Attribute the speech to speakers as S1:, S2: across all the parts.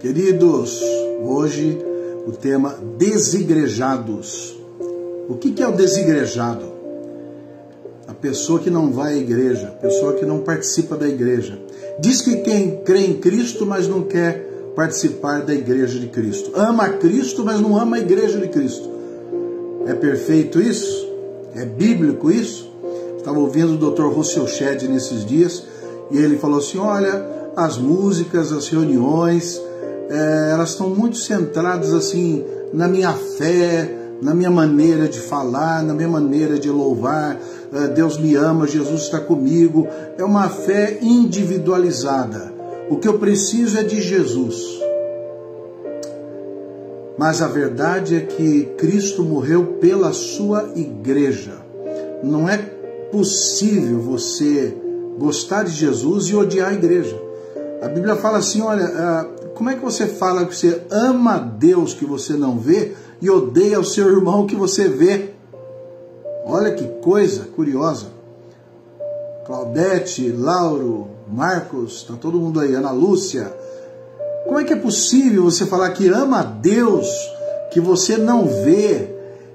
S1: Queridos, hoje o tema desigrejados. O que é o desigrejado? A pessoa que não vai à igreja, a pessoa que não participa da igreja. Diz que quem crê em Cristo, mas não quer participar da igreja de Cristo. Ama a Cristo, mas não ama a igreja de Cristo. É perfeito isso? É bíblico isso? Estava ouvindo o Dr. Russell Shedd nesses dias e ele falou assim, olha, as músicas, as reuniões, elas estão muito centradas assim na minha fé, na minha maneira de falar, na minha maneira de louvar. Deus me ama, Jesus está comigo. É uma fé individualizada. O que eu preciso é de Jesus. Mas a verdade é que Cristo morreu pela sua igreja. Não é possível você gostar de Jesus e odiar a igreja. A Bíblia fala assim, olha, como é que você fala que você ama a Deus que você não vê e odeia o seu irmão que você vê? Olha que coisa curiosa. Claudete, Lauro, Marcos, está todo mundo aí, Ana Lúcia. Como é que é possível você falar que ama a Deus que você não vê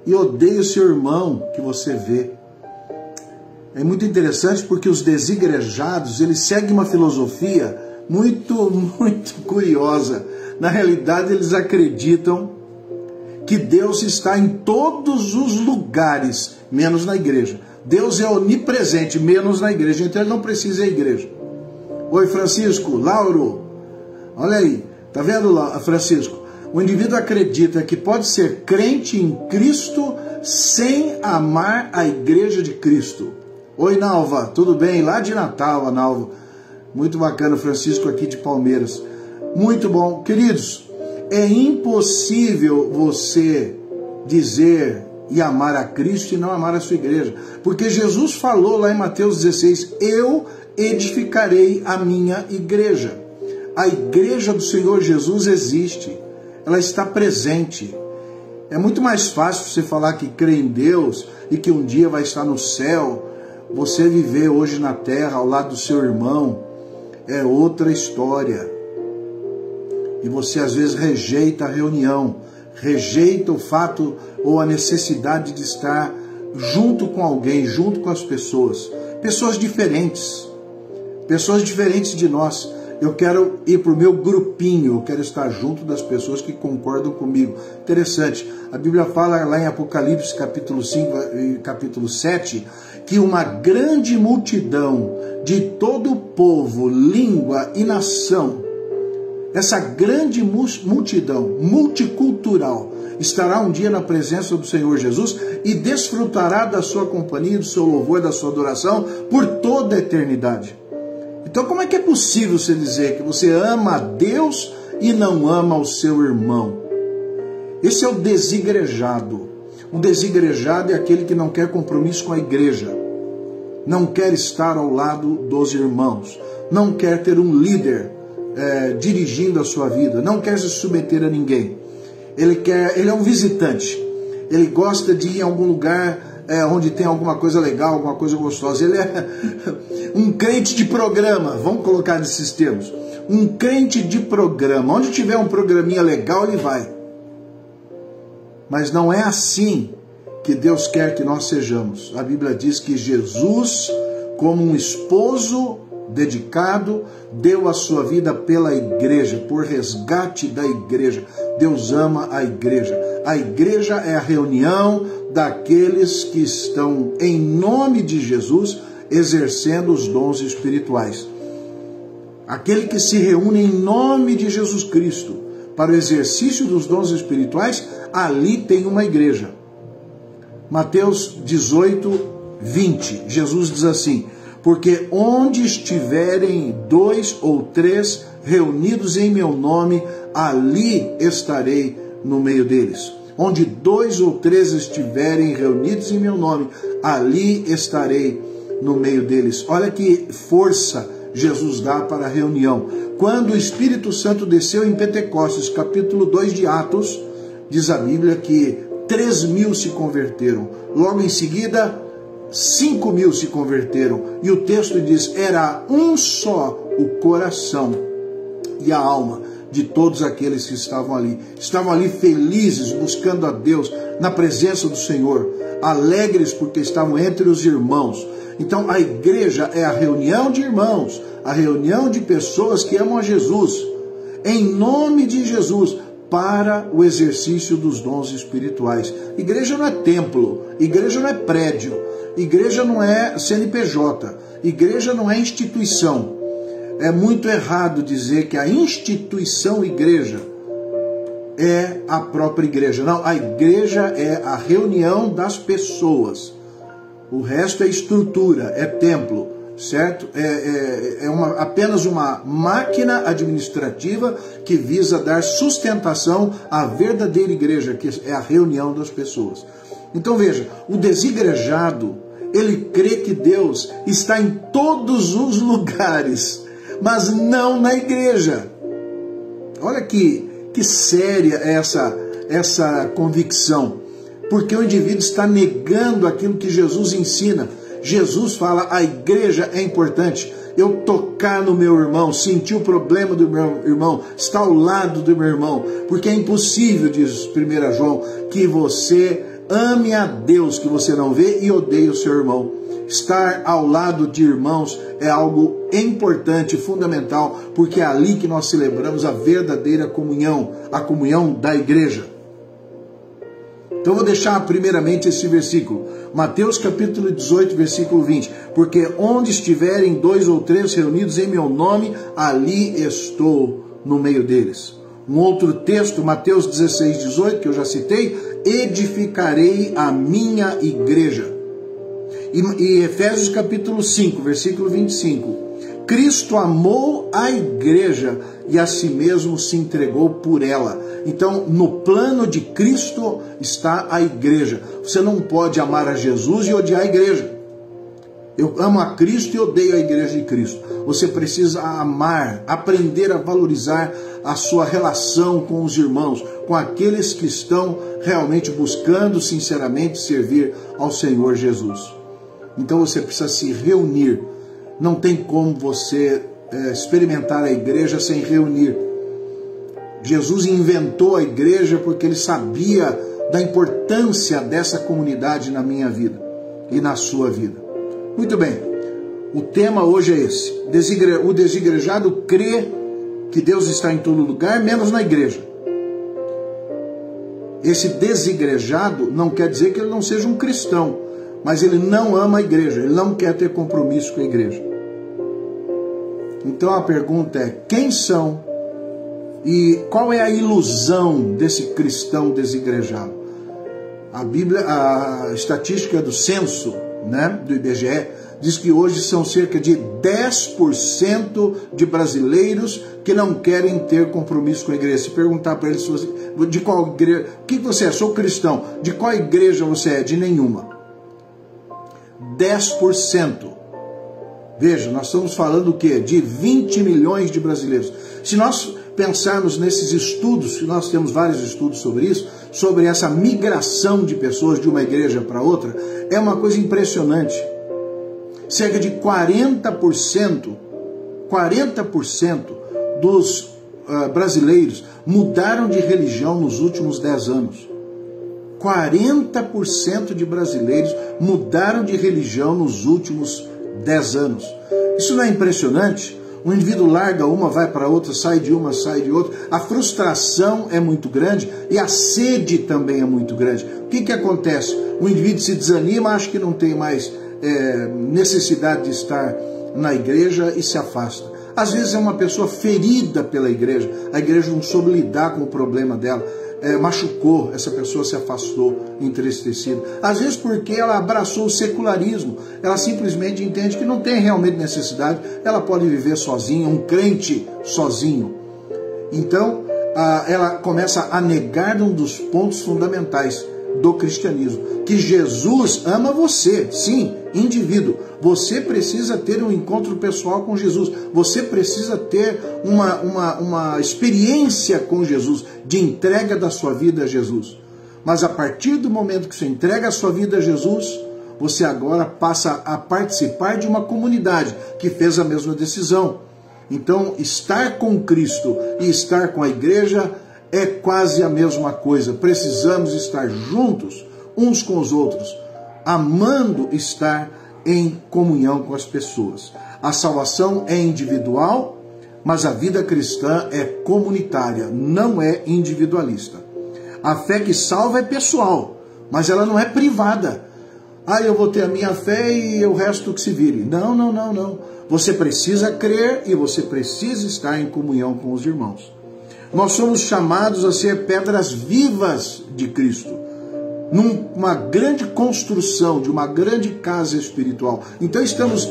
S1: e odeia o seu irmão que você vê? É muito interessante porque os desigrejados, eles seguem uma filosofia muito curiosa. Na realidade, eles acreditam que Deus está em todos os lugares, menos na igreja. Deus é onipresente, menos na igreja, então ele não precisa ir à igreja. Oi, Francisco, Lauro, olha aí, tá vendo, Francisco? O indivíduo acredita que pode ser crente em Cristo sem amar a igreja de Cristo. Oi, Nalva, tudo bem? Lá de Natal, a Nalva. Muito bacana, Francisco aqui de Palmeiras. Muito bom. Queridos, é impossível você dizer e amar a Cristo e não amar a sua igreja. Porque Jesus falou lá em Mateus 16, eu edificarei a minha igreja. A igreja do Senhor Jesus existe. Ela está presente. É muito mais fácil você falar que crê em Deus e que um dia vai estar no céu. Você viver hoje na terra ao lado do seu irmão é outra história. E você às vezes rejeita a reunião, rejeita o fato ou a necessidade de estar junto com alguém, junto com as pessoas. Pessoas diferentes de nós. Eu quero ir para o meu grupinho, eu quero estar junto das pessoas que concordam comigo. Interessante, a Bíblia fala lá em Apocalipse capítulo 5 e capítulo 7, que uma grande multidão de todo o povo, língua e nação, essa grande multidão multicultural estará um dia na presença do Senhor Jesus e desfrutará da sua companhia, do seu louvor, da sua adoração por toda a eternidade. Então como é que é possível você dizer que você ama a Deus e não ama o seu irmão? Esse é o desigrejado. Um desigrejado é aquele que não quer compromisso com a igreja, não quer estar ao lado dos irmãos, não quer ter um líder dirigindo a sua vida, não quer se submeter a ninguém. Ele é um visitante, ele gosta de ir em algum lugar onde tem alguma coisa legal, alguma coisa gostosa. Ele é um crente de programa, vamos colocar nesses termos. Um crente de programa, onde tiver um programinha legal ele vai. Mas não é assim que Deus quer que nós sejamos. A Bíblia diz que Jesus, como um esposo dedicado, deu a sua vida pela igreja, por resgate da igreja. Deus ama a igreja. A igreja é a reunião daqueles que estão, em nome de Jesus, exercendo os dons espirituais. Aquele que se reúne em nome de Jesus Cristo para o exercício dos dons espirituais, ali tem uma igreja. Mateus 18, 20, Jesus diz assim, porque onde estiverem 2 ou 3 reunidos em meu nome, ali estarei no meio deles. Onde 2 ou 3 estiverem reunidos em meu nome, ali estarei no meio deles. Olha que força Jesus dá para a reunião. Quando o Espírito Santo desceu em Pentecostes, capítulo 2 de Atos, diz a Bíblia que 3.000 se converteram. Logo em seguida, 5.000 se converteram. E o texto diz, era um só o coração e a alma de todos aqueles que estavam ali. Estavam ali felizes, buscando a Deus, na presença do Senhor, alegres porque estavam entre os irmãos. Então a igreja é a reunião de irmãos, a reunião de pessoas que amam a Jesus, em nome de Jesus, para o exercício dos dons espirituais. Igreja não é templo, igreja não é prédio, igreja não é CNPJ, igreja não é instituição. É muito errado dizer que a instituição igreja é a própria igreja. Não, a igreja é a reunião das pessoas. O resto é estrutura, é templo, certo? Apenas uma máquina administrativa que visa dar sustentação à verdadeira igreja, que é a reunião das pessoas. Então veja, o desigrejado, ele crê que Deus está em todos os lugares, mas não na igreja. Olha que séria é essa convicção, porque o indivíduo está negando aquilo que Jesus ensina. Jesus fala, a igreja é importante. Eu tocar no meu irmão, sentir o problema do meu irmão, estar ao lado do meu irmão, porque é impossível, diz 1 João, que você ame a Deus que você não vê e odeie o seu irmão. Estar ao lado de irmãos é algo importante, fundamental, porque é ali que nós celebramos a verdadeira comunhão, a comunhão da igreja. Então eu vou deixar primeiramente esse versículo, Mateus capítulo 18, versículo 20, porque onde estiverem 2 ou 3 reunidos em meu nome, ali estou no meio deles. Um outro texto, Mateus 16, 18, que eu já citei, edificarei a minha igreja. E Efésios capítulo 5, versículo 25, Cristo amou a igreja e a si mesmo se entregou por ela. Então, no plano de Cristo está a igreja. Você não pode amar a Jesus e odiar a igreja. Eu amo a Cristo e odeio a igreja de Cristo. Você precisa amar, aprender a valorizar a sua relação com os irmãos, com aqueles que estão realmente buscando sinceramente servir ao Senhor Jesus. Então você precisa se reunir. Não tem como você experimentar a igreja sem reunir. Jesus inventou a igreja porque ele sabia da importância dessa comunidade na minha vida e na sua vida. Muito bem, o tema hoje é esse. O desigrejado crê que Deus está em todo lugar, menos na igreja. Esse desigrejado não quer dizer que ele não seja um cristão, mas ele não ama a igreja, ele não quer ter compromisso com a igreja. Então a pergunta é, quem são e qual é a ilusão desse cristão desigrejado? A estatística do censo, do IBGE, diz que hoje são cerca de 10% de brasileiros que não querem ter compromisso com a igreja. Se perguntar para eles de qual igreja, o que você é? Sou cristão. De qual igreja você é? De nenhuma. 10%. Veja, nós estamos falando o quê? De 20 milhões de brasileiros. Se nós pensarmos nesses estudos, que nós temos vários estudos sobre isso, sobre essa migração de pessoas de uma igreja para outra, é uma coisa impressionante. Cerca de 40% dos brasileiros mudaram de religião nos últimos 10 anos. 40% de brasileiros mudaram de religião nos últimos 10 anos. Isso não é impressionante? O indivíduo larga uma, vai para outra, sai de uma, sai de outra. A frustração é muito grande e a sede também é muito grande. O que acontece? O indivíduo se desanima, acha que não tem mais necessidade de estar na igreja e se afasta. Às vezes é uma pessoa ferida pela igreja. A igreja não soube lidar com o problema dela. Machucou, essa pessoa se afastou, entristecida. Às vezes porque ela abraçou o secularismo, ela simplesmente entende que não tem realmente necessidade, ela pode viver sozinha, um crente sozinho. Então, ela começa a negar um dos pontos fundamentais do cristianismo, que Jesus ama você, sim, indivíduo. Você precisa ter um encontro pessoal com Jesus, você precisa ter uma experiência com Jesus, de entrega da sua vida a Jesus. Mas a partir do momento que você entrega a sua vida a Jesus, você agora passa a participar de uma comunidade que fez a mesma decisão. Então, estar com Cristo e estar com a igreja é quase a mesma coisa. Precisamos estar juntos uns com os outros, amando estar em comunhão com as pessoas. A salvação é individual, mas a vida cristã é comunitária, não é individualista. A fé que salva é pessoal, mas ela não é privada. Eu vou ter a minha fé e o resto que se vire. Não. Você precisa crer e você precisa estar em comunhão com os irmãos. Nós somos chamados a ser pedras vivas de Cristo, numa grande construção de uma grande casa espiritual. Então estamos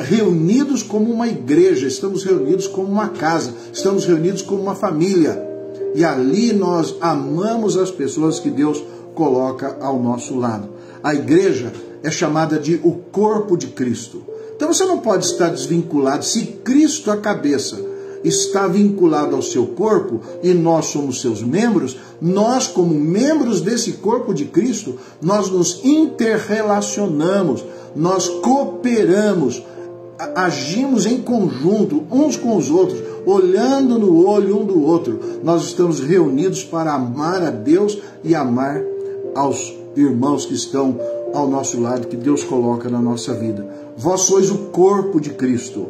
S1: reunidos como uma igreja, estamos reunidos como uma casa, estamos reunidos como uma família. E ali nós amamos as pessoas que Deus coloca ao nosso lado. A igreja é chamada de o corpo de Cristo. Então você não pode estar desvinculado. Se Cristo, a cabeça, está vinculado ao seu corpo e nós somos seus membros, nós, como membros desse corpo de Cristo, nós nos interrelacionamos, nós cooperamos, agimos em conjunto, uns com os outros, olhando no olho um do outro. Nós estamos reunidos para amar a Deus e amar aos irmãos que estão ao nosso lado, que Deus coloca na nossa vida. Vós sois o corpo de Cristo,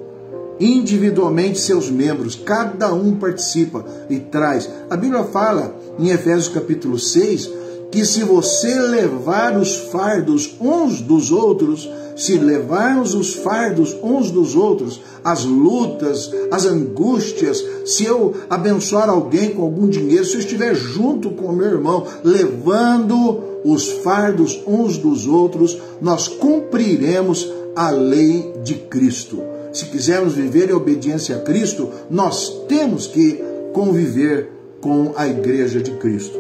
S1: individualmente seus membros, cada um participa e traz. A Bíblia fala em Efésios capítulo 6, que se você levar os fardos uns dos outros, se levarmos os fardos uns dos outros, as lutas, as angústias, se eu abençoar alguém com algum dinheiro, se eu estiver junto com o meu irmão, levando os fardos uns dos outros, nós cumpriremos a lei de Cristo. Se quisermos viver em obediência a Cristo, nós temos que conviver com a igreja de Cristo.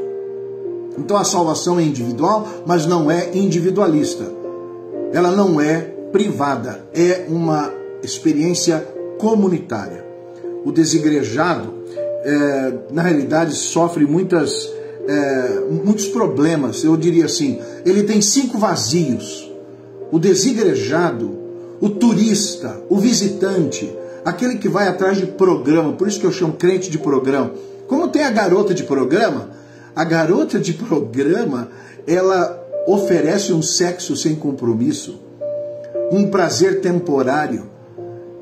S1: Então a salvação é individual, mas não é individualista. Ela não é privada, é uma experiência comunitária. O desigrejado, na realidade, sofre muitos problemas. Eu diria assim, ele tem 5 vazios. O desigrejado, o turista, o visitante, aquele que vai atrás de programa, por isso que eu chamo crente de programa. Como tem a garota de programa, ela oferece um sexo sem compromisso, um prazer temporário.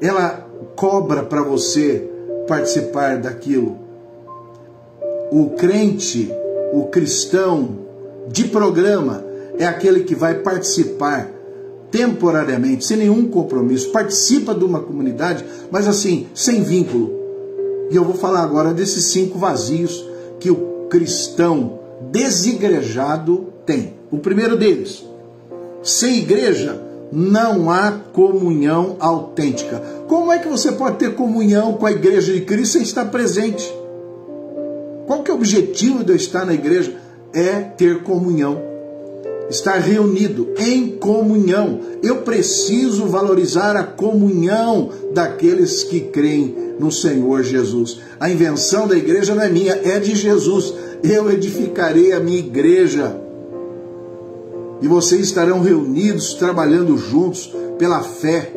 S1: Ela cobra para você participar daquilo. O crente, o cristão de programa é aquele que vai participar temporariamente, sem nenhum compromisso, participa de uma comunidade, mas assim, sem vínculo. E eu vou falar agora desses 5 vazios que o cristão desigrejado tem. O primeiro deles: sem igreja não há comunhão autêntica. Como é que você pode ter comunhão com a igreja de Cristo sem estar presente? Qual que é o objetivo de eu estar na igreja? É ter comunhão, estar reunido em comunhão. Eu preciso valorizar a comunhão daqueles que creem no Senhor Jesus. A invenção da igreja não é minha, é de Jesus. Eu edificarei a minha igreja. E vocês estarão reunidos, trabalhando juntos pela fé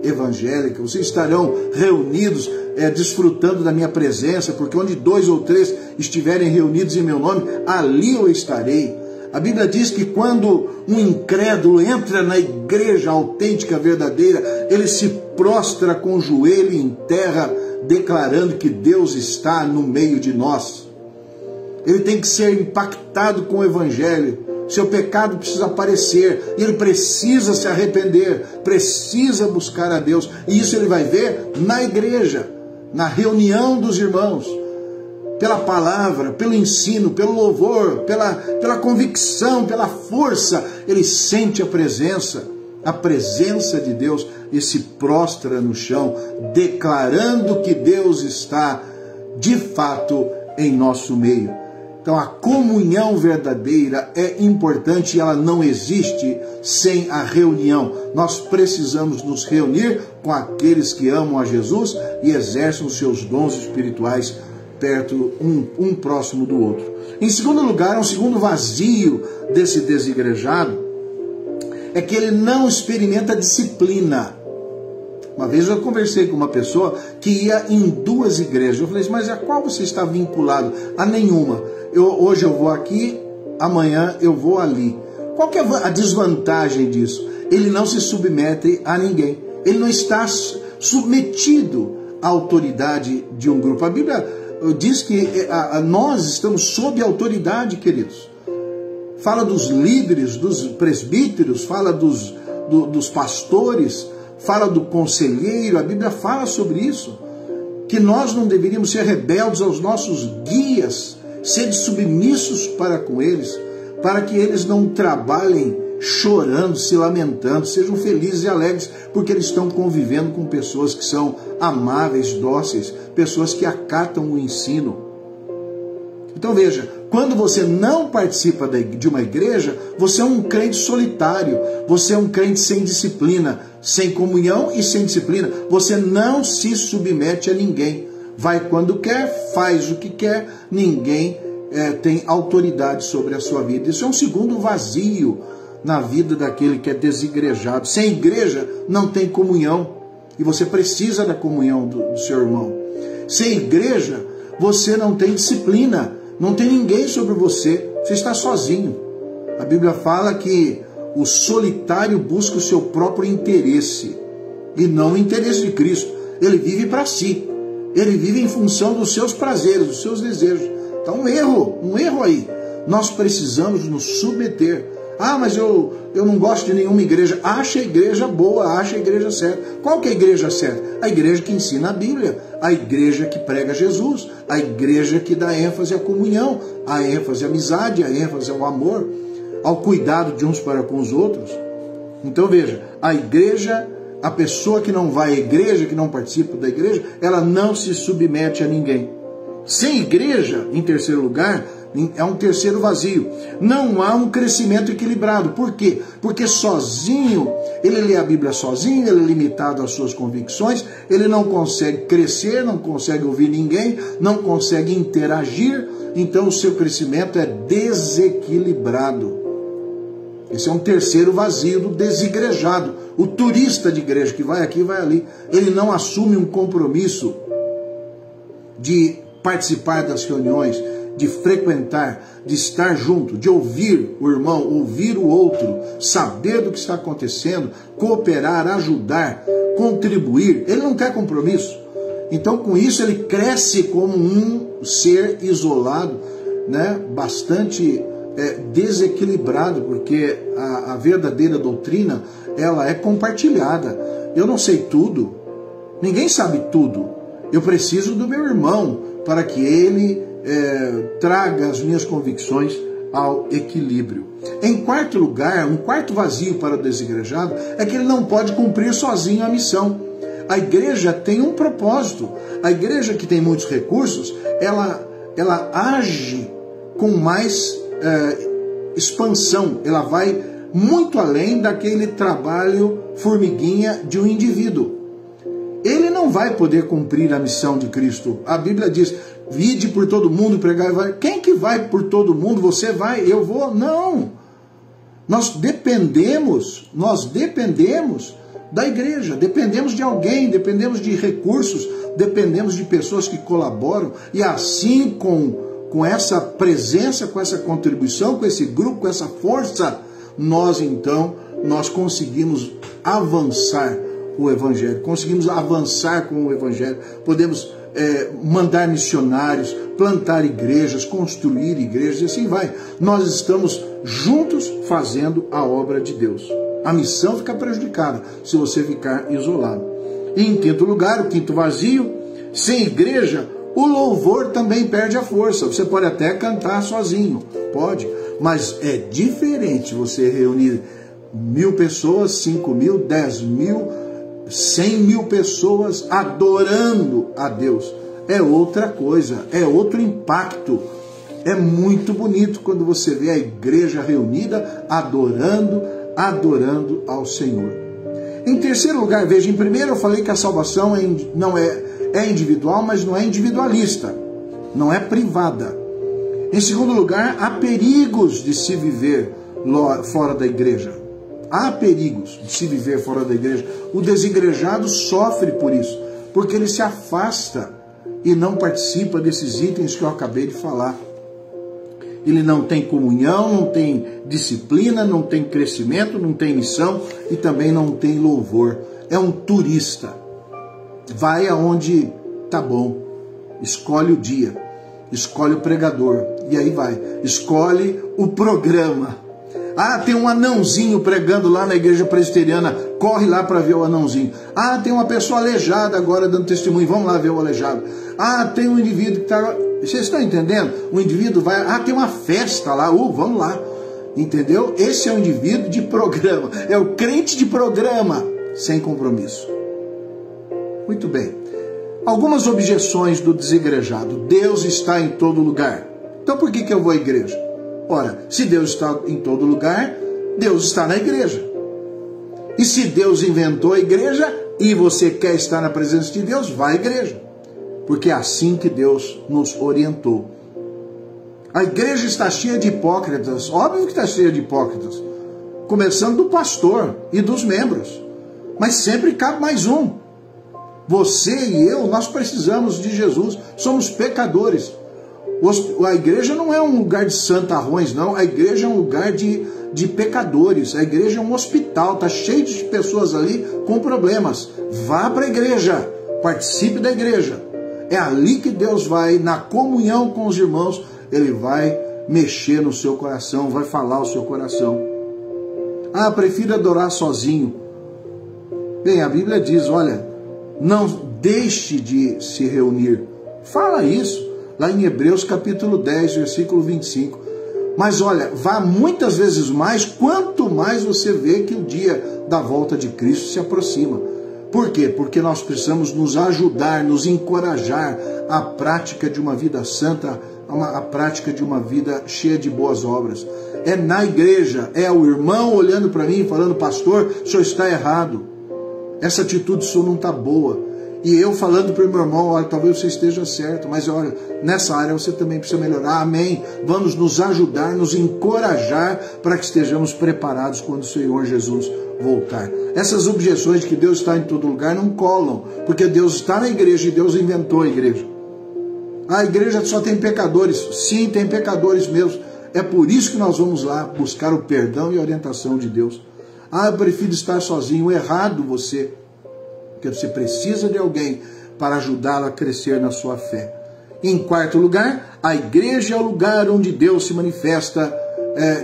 S1: evangélica. Vocês estarão reunidos, desfrutando da minha presença, porque onde 2 ou 3 estiverem reunidos em meu nome, ali eu estarei. A Bíblia diz que quando um incrédulo entra na igreja autêntica, verdadeira, ele se prostra com o joelho em terra, declarando que Deus está no meio de nós. Ele tem que ser impactado com o evangelho. Seu pecado precisa aparecer, e ele precisa se arrepender, precisa buscar a Deus. E isso ele vai ver na igreja, na reunião dos irmãos, pela palavra, pelo ensino, pelo louvor, pela convicção, pela força. Ele sente a presença de Deus e se prostra no chão, declarando que Deus está de fato em nosso meio. Então a comunhão verdadeira é importante e ela não existe sem a reunião. Nós precisamos nos reunir com aqueles que amam a Jesus e exercem os seus dons espirituais perto um próximo do outro. Em segundo lugar, um segundo vazio desse desigrejado é que ele não experimenta disciplina. Uma vez eu conversei com uma pessoa que ia em 2 igrejas. Eu falei assim, mas a qual você está vinculado? A nenhuma. Hoje eu vou aqui, amanhã eu vou ali. Qual que é a desvantagem disso? Ele não se submete a ninguém. Ele não está submetido à autoridade de um grupo. A Bíblia diz que nós estamos sob autoridade, queridos. Fala dos líderes, dos presbíteros, fala dos pastores, fala do conselheiro. A Bíblia fala sobre isso. Que nós não deveríamos ser rebeldes aos nossos guias, ser submissos para com eles, para que eles não trabalhem chorando, se lamentando, sejam felizes e alegres, porque eles estão convivendo com pessoas que são amáveis, dóceis, pessoas que acatam o ensino. Então veja, quando você não participa de uma igreja, você é um crente solitário, você é um crente sem disciplina, sem comunhão e sem disciplina. Você não se submete a ninguém. Vai quando quer, faz o que quer, ninguém tem autoridade sobre a sua vida. Isso é um segundo vazio na vida daquele que é desigrejado. Sem igreja não tem comunhão, e você precisa da comunhão do seu irmão. Sem igreja você não tem disciplina, não tem ninguém sobre você, você está sozinho. A Bíblia fala que o solitário busca o seu próprio interesse e não o interesse de Cristo. Ele vive para si, ele vive em função dos seus prazeres, dos seus desejos. Então um erro aí. Nós precisamos nos submeter. Ah, mas eu não gosto de nenhuma igreja. Acha a igreja boa, acha a igreja certa. Qual que é a igreja certa? A igreja que ensina a Bíblia, a igreja que prega Jesus, a igreja que dá ênfase à comunhão, a ênfase à amizade, a ênfase ao amor, ao cuidado de uns para com os outros. Então veja, a igreja, a pessoa que não vai à igreja, que não participa da igreja, ela não se submete a ninguém. Sem igreja, em terceiro lugar, é um terceiro vazio. Não há um crescimento equilibrado. Por quê? Porque sozinho, ele lê a Bíblia sozinho, ele é limitado às suas convicções, ele não consegue crescer, não consegue ouvir ninguém, não consegue interagir, então o seu crescimento é desequilibrado. Esse é um terceiro vazio do desigrejado. O turista de igreja que vai aqui, vai ali, ele não assume um compromisso de participar das reuniões, de frequentar, de estar junto, de ouvir o irmão, ouvir o outro, saber do que está acontecendo, cooperar, ajudar, contribuir. Ele não quer compromisso. Então, com isso, ele cresce como um ser isolado, né? Bastante desequilibrado, porque a verdadeira doutrina, ela é compartilhada. Eu não sei tudo, ninguém sabe tudo. Eu preciso do meu irmão para que ele traga as minhas convicções ao equilíbrio. Em quarto lugar, um quarto vazio para o desigrejado é que ele não pode cumprir sozinho a missão. A igreja tem um propósito. A igreja que tem muitos recursos, ela age com mais expansão. Ela vai muito além daquele trabalho formiguinha de um indivíduo. Ele não vai poder cumprir a missão de Cristo. A Bíblia diz, vide por todo mundo, pregar e vai. Quem que vai por todo mundo? Você vai, eu vou? Não. Nós dependemos da igreja, dependemos de alguém, dependemos de recursos, dependemos de pessoas que colaboram. E assim, com essa presença, com essa contribuição, com esse grupo, com essa força, nós conseguimos avançar o Evangelho, conseguimos avançar com o Evangelho, podemos mandar missionários, plantar igrejas, construir igrejas, e assim vai. Nós estamos juntos fazendo a obra de Deus. A missão fica prejudicada se você ficar isolado. E em quinto lugar, o quinto vazio, sem igreja, o louvor também perde a força. Você pode até cantar sozinho, pode, mas é diferente você reunir 1.000 pessoas, 5.000, 10.000, 100.000 pessoas adorando a Deus. É outra coisa, é outro impacto. É muito bonito quando você vê a igreja reunida adorando ao Senhor. Em terceiro lugar, veja, em primeiro eu falei que a salvação não é individual, mas não é individualista, não é privada. Em segundo lugar, há perigos de se viver fora da igreja. Há perigos de se viver fora da igreja. O desigrejado sofre por isso, porque ele se afasta e não participa desses itens que eu acabei de falar. Ele não tem comunhão, não tem disciplina, não tem crescimento, não tem missão e também não tem louvor. É um turista. Vai aonde tá bom. Escolhe o dia, escolhe o pregador e aí vai. Escolhe o programa. Ah, tem um anãozinho pregando lá na igreja presbiteriana, corre lá para ver o anãozinho. Ah, tem uma pessoa aleijada agora dando testemunho, vamos lá ver o aleijado. Ah, tem um indivíduo que está... Vocês estão entendendo? O indivíduo vai... Ah, tem uma festa lá, vamos lá. Entendeu? Esse é o indivíduo de programa, é o crente de programa, sem compromisso. Muito bem. Algumas objeções do desigrejado. Deus está em todo lugar. Então por que eu vou à igreja? Ora, se Deus está em todo lugar, Deus está na igreja. E se Deus inventou a igreja e você quer estar na presença de Deus, vá à igreja. Porque é assim que Deus nos orientou. A igreja está cheia de hipócritas. Óbvio que está cheia de hipócritas. Começando do pastor e dos membros. Mas sempre cabe mais um. Você e eu, nós precisamos de Jesus. Somos pecadores. A igreja não é um lugar de santarrões, não. A igreja é um lugar de pecadores. A igreja é um hospital, está cheio de pessoas ali com problemas. Vá para a igreja, participe da igreja. É ali que Deus vai, na comunhão com os irmãos, Ele vai mexer no seu coração, vai falar ao seu coração. Ah, prefiro adorar sozinho. Bem, a Bíblia diz, olha, não deixe de se reunir. Fala isso. Lá em Hebreus capítulo 10, versículo 25. Mas olha, vá muitas vezes mais, quanto mais você vê que o dia da volta de Cristo se aproxima. Por quê? Porque nós precisamos nos ajudar, nos encorajar à prática de uma vida santa, à prática de uma vida cheia de boas obras. É na igreja, é o irmão olhando para mim e falando, pastor, o senhor está errado. Essa atitude sua não está boa. E eu falando para o meu irmão, olha, talvez você esteja certo, mas olha, nessa área você também precisa melhorar, amém? Vamos nos ajudar, nos encorajar para que estejamos preparados quando o Senhor Jesus voltar. Essas objeções de que Deus está em todo lugar não colam, porque Deus está na igreja e Deus inventou a igreja. A igreja só tem pecadores, sim, tem pecadores mesmo. É por isso que nós vamos lá buscar o perdão e a orientação de Deus. Ah, eu prefiro estar sozinho, errado você. Porque você precisa de alguém para ajudá-lo a crescer na sua fé. Em quarto lugar, a igreja é o lugar onde Deus se manifesta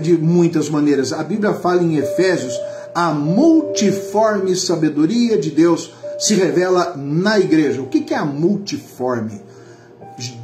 S1: de muitas maneiras. A Bíblia fala em Efésios, a multiforme sabedoria de Deus se revela na igreja. O que é a multiforme?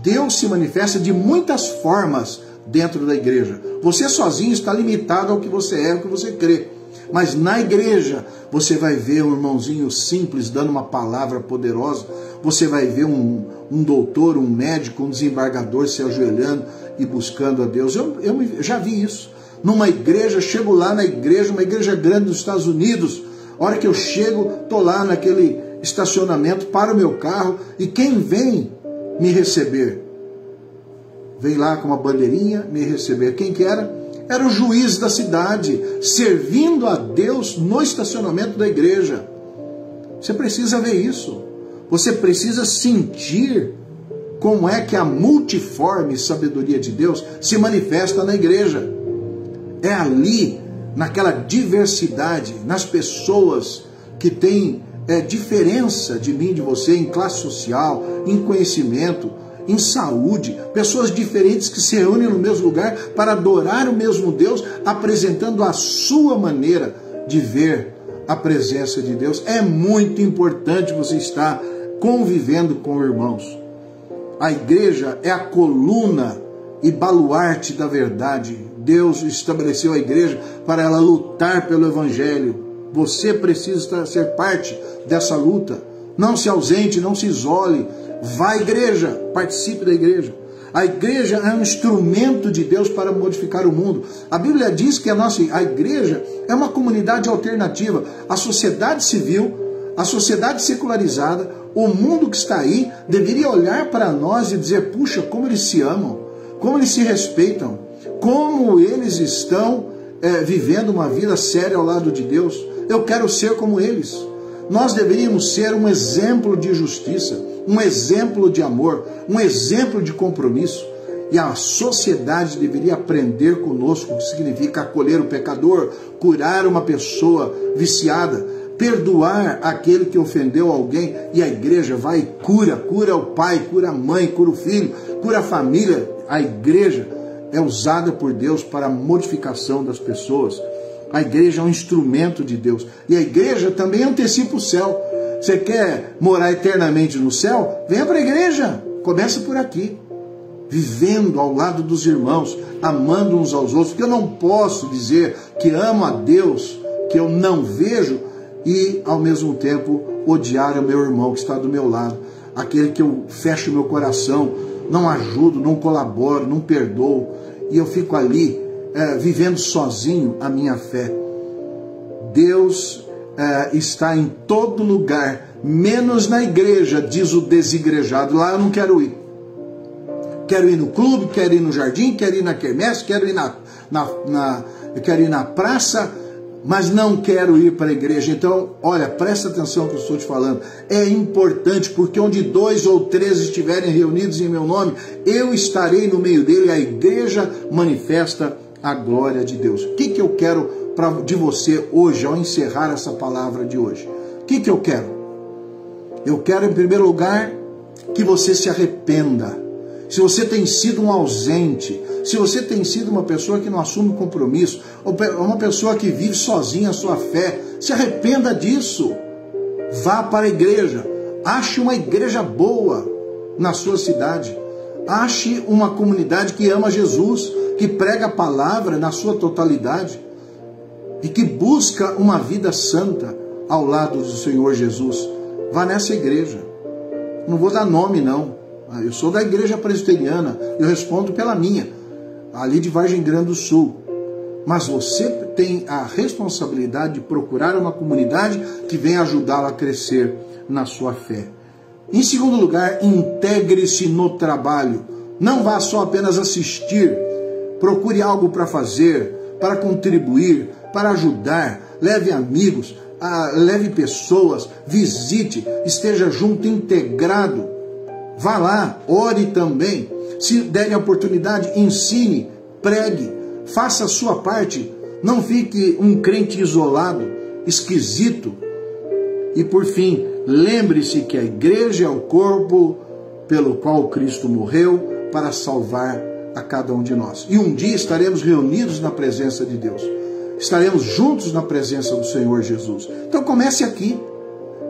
S1: Deus se manifesta de muitas formas dentro da igreja. Você sozinho está limitado ao que você é, ao que você crê. Mas na igreja você vai ver um irmãozinho simples dando uma palavra poderosa. Você vai ver um doutor, um médico, um desembargador se ajoelhando e buscando a Deus. Eu já vi isso. Numa igreja, chego lá na igreja, uma igreja grande dos Estados Unidos. A hora que eu chego, estou lá naquele estacionamento, paro o meu carro e quem vem me receber? Vem lá com uma bandeirinha me receber. Quem que era? Era o juiz da cidade, servindo a Deus no estacionamento da igreja. Você precisa ver isso. Você precisa sentir como é que a multiforme sabedoria de Deus se manifesta na igreja. É ali, naquela diversidade, nas pessoas que têm diferença de mim, de você, em classe social, em conhecimento, em saúde, pessoas diferentes que se reúnem no mesmo lugar para adorar o mesmo Deus, apresentando a sua maneira de ver a presença de Deus. É muito importante você estar convivendo com irmãos. A igreja é a coluna e baluarte da verdade. Deus estabeleceu a igreja para ela lutar pelo evangelho. Você precisa ser parte dessa luta. Não se ausente, não se isole. Vá à igreja, participe da igreja. A igreja é um instrumento de Deus para modificar o mundo. A Bíblia diz que a igreja é uma comunidade alternativa. A sociedade civil, a sociedade secularizada, o mundo que está aí, deveria olhar para nós e dizer, puxa, como eles se amam, como eles se respeitam, como eles estão vivendo uma vida séria ao lado de Deus. Eu quero ser como eles. Nós deveríamos ser um exemplo de justiça, um exemplo de amor, um exemplo de compromisso. E a sociedade deveria aprender conosco o que significa acolher o pecador, curar uma pessoa viciada, perdoar aquele que ofendeu alguém. E a igreja vai e cura o pai, cura a mãe, cura o filho, cura a família. A igreja é usada por Deus para a modificação das pessoas. A igreja é um instrumento de Deus. E a igreja também antecipa o céu. Você quer morar eternamente no céu? Venha para a igreja. Começa por aqui. Vivendo ao lado dos irmãos, amando uns aos outros. Porque eu não posso dizer que amo a Deus, que eu não vejo, e ao mesmo tempo odiar o meu irmão que está do meu lado. Aquele que eu fecho meu coração, não ajudo, não colaboro, não perdoo. E eu fico ali vivendo sozinho a minha fé. Deus está em todo lugar, menos na igreja, diz o desigrejado. Lá eu não quero ir. Quero ir no clube, quero ir no jardim, quero ir na quermesse, quero ir quero ir na praça, mas não quero ir para a igreja. Então, olha, presta atenção no que eu estou te falando. É importante, porque onde 2 ou 3 estiverem reunidos em meu nome, eu estarei no meio dele. A igreja manifesta a glória de Deus. O que eu quero de você hoje, ao encerrar essa palavra de hoje? O que eu quero? Eu quero, em primeiro lugar, que você se arrependa. Se você tem sido um ausente, se você tem sido uma pessoa que não assume compromisso, ou uma pessoa que vive sozinha a sua fé, se arrependa disso. Vá para a igreja. Ache uma igreja boa na sua cidade. Ache uma comunidade que ama Jesus, que prega a palavra na sua totalidade e que busca uma vida santa ao lado do Senhor Jesus. Vá nessa igreja. Não vou dar nome, não. Eu sou da igreja presbiteriana, eu respondo pela minha, ali de Vargem Grande do Sul. Mas você tem a responsabilidade de procurar uma comunidade que venha ajudá-lo a crescer na sua fé. Em segundo lugar, integre-se no trabalho. Não vá só apenas assistir. Procure algo para fazer, para contribuir, para ajudar. Leve amigos, leve pessoas, visite, esteja junto, integrado. Vá lá, ore também. Se derem a oportunidade, ensine, pregue, faça a sua parte. Não fique um crente isolado, esquisito. E por fim, lembre-se que a igreja é o corpo pelo qual Cristo morreu para salvar a cada um de nós. E um dia estaremos reunidos na presença de Deus. Estaremos juntos na presença do Senhor Jesus. Então comece aqui.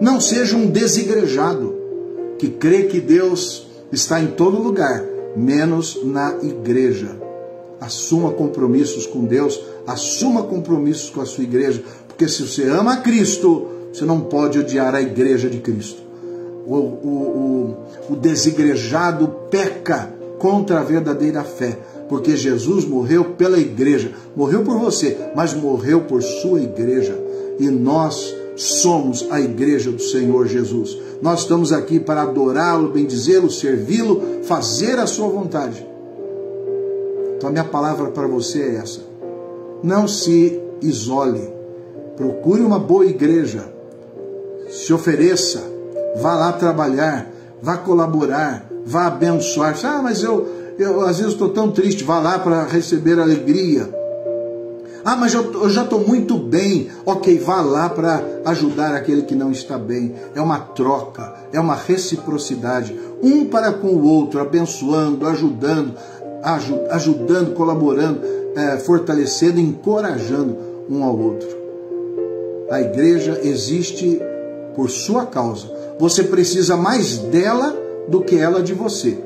S1: Não seja um desigrejado que crê que Deus está em todo lugar, menos na igreja. Assuma compromissos com Deus, assuma compromissos com a sua igreja, porque se você ama a Cristo, você não pode odiar a igreja de Cristo. O desigrejado peca contra a verdadeira fé, porque Jesus morreu pela igreja, morreu por você, mas morreu por sua igreja, e nós somos a igreja do Senhor Jesus. Nós estamos aqui para adorá-lo, bendizê-lo, servi-lo, fazer a sua vontade. Então a minha palavra para você é essa. Não se isole. Procure uma boa igreja. Se ofereça. Vá lá trabalhar. Vá colaborar. Vá abençoar. Mas eu às vezes estou tão triste. Vá lá para receber alegria. Mas eu já estou muito bem. Ok, vá lá para ajudar aquele que não está bem. É uma troca, é uma reciprocidade. Um para com o outro, abençoando, ajudando, colaborando, fortalecendo, encorajando um ao outro. A igreja existe por sua causa. Você precisa mais dela do que ela de você.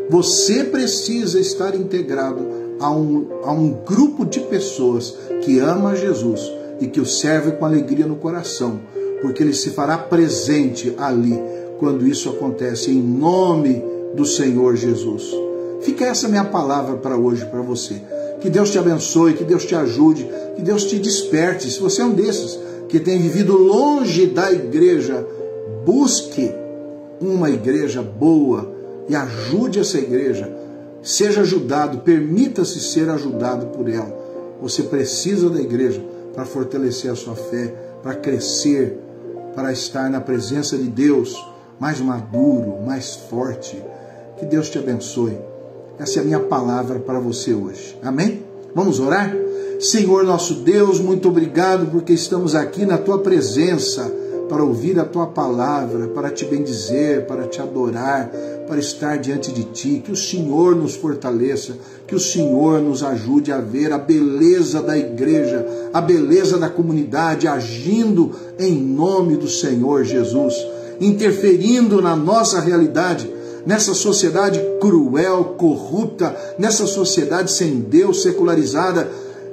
S1: Você precisa estar integrado a um grupo de pessoas que ama Jesus e que o serve com alegria no coração, porque ele se fará presente ali quando isso acontece, em nome do Senhor Jesus. Fica essa minha palavra para hoje, para você. Que Deus te abençoe, que Deus te ajude, que Deus te desperte. Se você é um desses que tem vivido longe da igreja, busque uma igreja boa e ajude essa igreja. Seja ajudado, permita-se ser ajudado por ela. Você precisa da igreja para fortalecer a sua fé, para crescer, para estar na presença de Deus, mais maduro, mais forte. Que Deus te abençoe. Essa é a minha palavra para você hoje. Amém? Vamos orar? Senhor nosso Deus, muito obrigado porque estamos aqui na Tua presença para ouvir a Tua palavra, para Te bendizer, para Te adorar, para estar diante de Ti. Que o Senhor nos fortaleça, que o Senhor nos ajude a ver a beleza da igreja, a beleza da comunidade, agindo em nome do Senhor Jesus, interferindo na nossa realidade, nessa sociedade cruel, corrupta, nessa sociedade sem Deus, secularizada,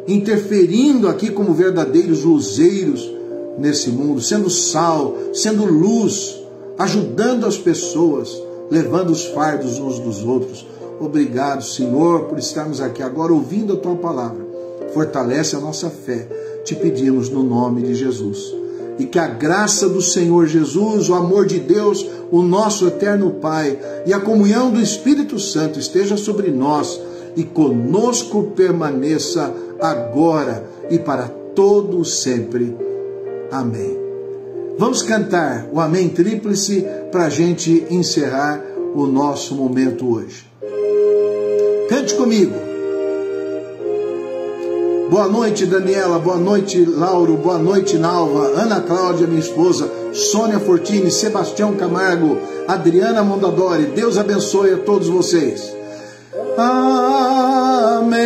S1: interferindo aqui como verdadeiros luzeiros nesse mundo, sendo sal, sendo luz, ajudando as pessoas, levando os fardos uns dos outros. Obrigado, Senhor, por estarmos aqui agora ouvindo a Tua palavra. Fortalece a nossa fé, te pedimos no nome de Jesus. E que a graça do Senhor Jesus, o amor de Deus, o nosso eterno Pai, e a comunhão do Espírito Santo esteja sobre nós e conosco permaneça agora e para todo sempre. Amém. Vamos cantar o Amém Tríplice para a gente encerrar o nosso momento hoje. Cante comigo. Boa noite, Daniela. Boa noite, Lauro. Boa noite, Nalva. Ana Cláudia, minha esposa. Sônia Fortini, Sebastião Camargo, Adriana Mondadori. Deus abençoe a todos vocês. Amém.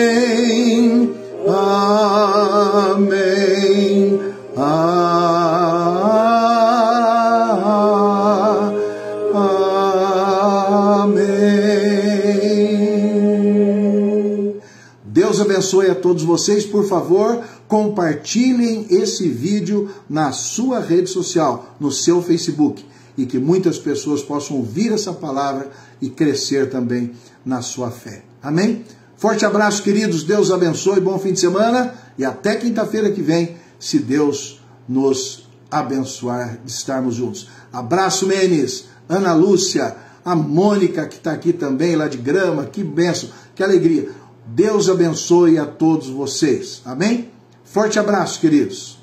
S1: Amém. Amém. Deus abençoe a todos vocês. Por favor, compartilhem esse vídeo na sua rede social, no seu Facebook, e que muitas pessoas possam ouvir essa palavra e crescer também na sua fé. Amém? Forte abraço, queridos. Deus abençoe. Bom fim de semana e até quinta-feira que vem, se Deus nos abençoar de estarmos juntos. Abraço, Menes, Ana Lúcia, a Mônica que está aqui também, lá de Grama. Que bênção, que alegria. Deus abençoe a todos vocês. Amém? Forte abraço, queridos.